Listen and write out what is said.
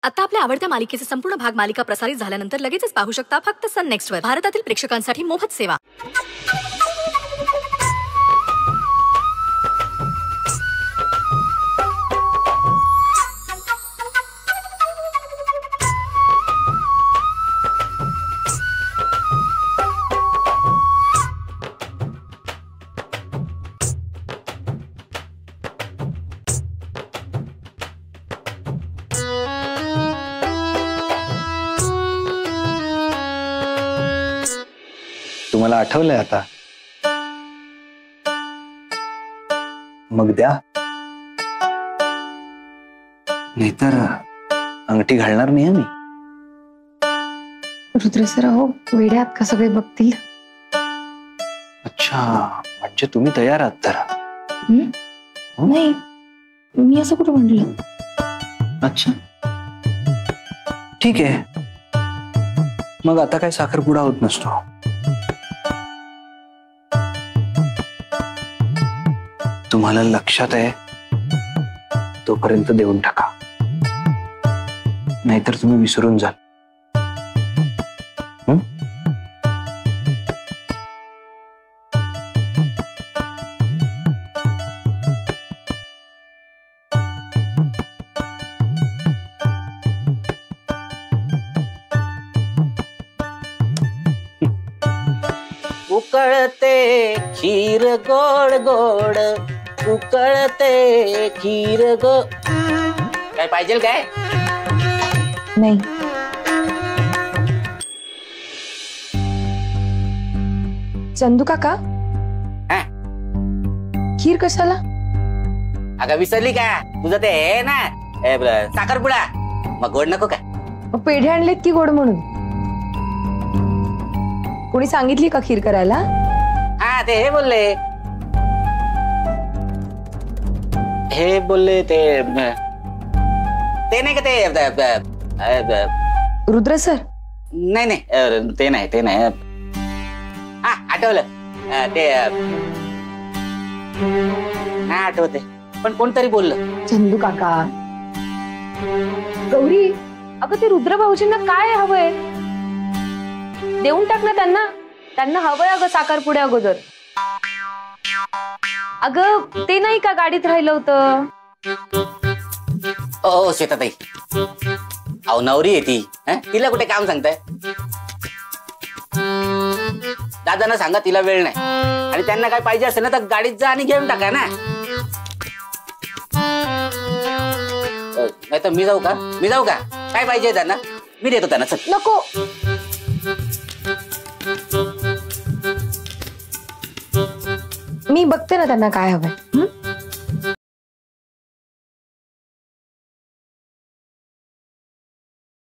आता आपल्या आवडत्या मालिकेचे संपूर्ण भाग मालिका प्रसारित झाल्यानंतर लगेचच पाहू शकता फक्त सन नेक्स्ट वर. भारतातील प्रेक्षकांसाठी मोफत सेवा. तुम्हाला आठवलंय आता? मग द्या, नाहीतर अंगठी घालणार नाही मी. रुद्र सर, अहो वेड्यात का सगळे बघतील. अच्छा, म्हणजे तुम्ही तयार आहात तर? नाही, मी असं कुठं म्हटलं. अच्छा, ठीक आहे. मग आता काय साखरपुडा होत नसतो. तुम्हाला लक्षात आहे तोपर्यंत देऊन टाका, नाहीतर तुम्ही विसरून जाल. उकळते खीर गोड गोड, उकळते खीर गो. काय पाहिजे काय? नाही. चंदू काका, खीर कशाला? अगं विसरली का? तुझं ते आहे ना साखरपुडा, मग गोड नको का? पेढे आणलेत की गोड म्हणून? कोणी सांगितली का खीर करायला? हा, ते हे बोलले, हे बोलले ते नाही का ते रुद्र सर? नाही नाही, ते नाही, ते नाही. हा, आठवलं ते. हा, आठवते, पण कोणतरी बोललं. चंदू काका. गौरी, अगं ते रुद्र भाऊजींना काय हवंय? देऊन टाक ना त्यांना. त्यांना हवंय अगं साखरपुड्या अगोदर. अगं ते नाही का गाडीत राहिलं होतं? ओ शेताताई, अहो नवरी आहे ती, तिला कुठे काम सांगताय? दादांना सांगा तिला वेळ नाही, आणि त्यांना काय पाहिजे असेल ना तर गाडीत जा आणि घेऊन टाका ना. नाही तर मी जाऊ का? मी जाऊ का? काय पाहिजे त्यांना? मी देतो त्यांना. चल. नको. मी बघते ना त्यांना काय हवंय.